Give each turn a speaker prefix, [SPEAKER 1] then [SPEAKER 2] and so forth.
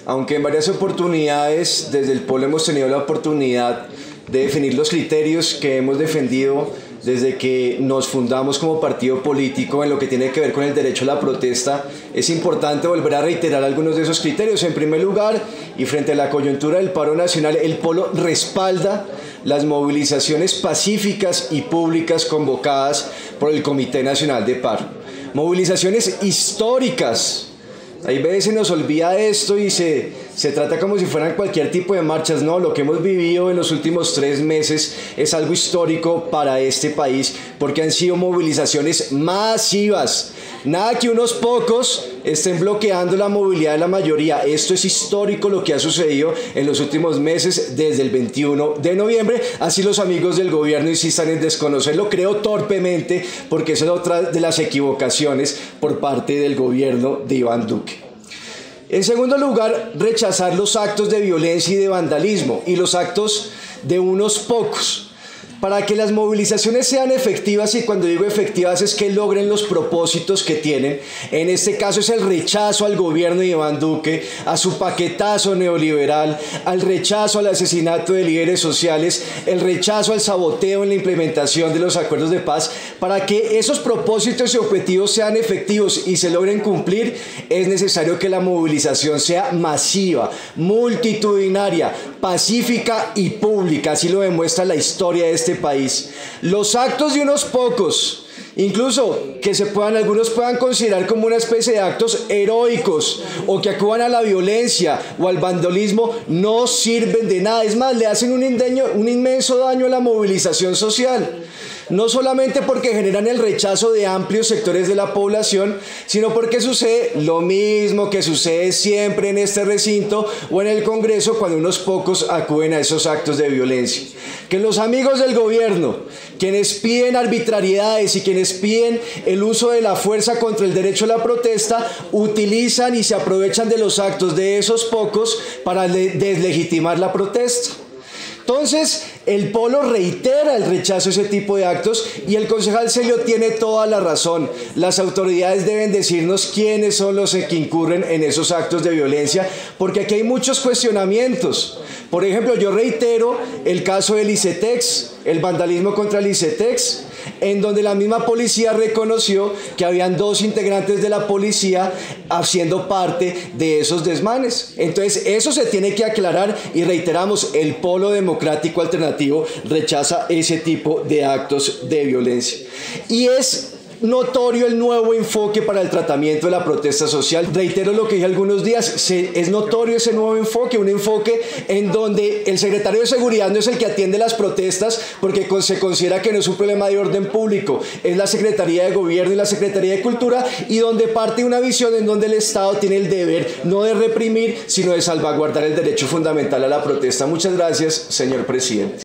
[SPEAKER 1] aunque en varias oportunidades desde el Polo hemos tenido la oportunidad de definir los criterios que hemos defendido desde que nos fundamos como partido político en lo que tiene que ver con el derecho a la protesta, es importante volver a reiterar algunos de esos criterios. En primer lugar, y frente a la coyuntura del paro nacional, el Polo respalda las movilizaciones pacíficas y públicas convocadas por el Comité Nacional de Paro. Movilizaciones históricas. Hay veces se nos olvida esto y se trata como si fueran cualquier tipo de marchas. No, lo que hemos vivido en los últimos 3 meses es algo histórico para este país porque han sido movilizaciones masivas. Nada que unos pocos estén bloqueando la movilidad de la mayoría. Esto es histórico lo que ha sucedido en los últimos meses desde el 21 de noviembre. Así los amigos del gobierno insistan en desconocerlo, creo torpemente, porque esa es otra de las equivocaciones por parte del gobierno de Iván Duque. En segundo lugar, rechazar los actos de violencia y de vandalismo y los actos de unos pocos. Para que las movilizaciones sean efectivas, y cuando digo efectivas es que logren los propósitos que tienen, en este caso es el rechazo al gobierno de Iván Duque, a su paquetazo neoliberal, al rechazo al asesinato de líderes sociales, el rechazo al saboteo en la implementación de los acuerdos de paz. Para que esos propósitos y objetivos sean efectivos y se logren cumplir, es necesario que la movilización sea masiva, multitudinaria, pacífica y pública. Así lo demuestra la historia de este país. Los actos de unos pocos, incluso que algunos puedan considerar como una especie de actos heroicos o que acudan a la violencia o al vandalismo, no sirven de nada. Es más, le hacen un inmenso daño a la movilización social. No solamente porque generan el rechazo de amplios sectores de la población, sino porque sucede lo mismo que sucede siempre en este recinto o en el Congreso cuando unos pocos acuden a esos actos de violencia. Que los amigos del gobierno, quienes piden arbitrariedades y quienes piden el uso de la fuerza contra el derecho a la protesta, utilizan y se aprovechan de los actos de esos pocos para deslegitimar la protesta. Entonces, el Polo reitera el rechazo a ese tipo de actos y el concejal Celio tiene toda la razón. Las autoridades deben decirnos quiénes son los que incurren en esos actos de violencia, porque aquí hay muchos cuestionamientos. Por ejemplo, yo reitero el caso del ICETEX, el vandalismo contra el ICETEX, en donde la misma policía reconoció que habían 2 integrantes de la policía haciendo parte de esos desmanes. Entonces, eso se tiene que aclarar y reiteramos, el Polo Democrático Alternativo rechaza ese tipo de actos de violencia. Y es notorio el nuevo enfoque para el tratamiento de la protesta social. Reitero lo que dije algunos días, es notorio ese nuevo enfoque, un enfoque en donde el secretario de Seguridad no es el que atiende las protestas porque se considera que no es un problema de orden público, es la Secretaría de Gobierno y la Secretaría de Cultura, y donde parte una visión en donde el Estado tiene el deber no de reprimir, sino de salvaguardar el derecho fundamental a la protesta. Muchas gracias, señor presidente.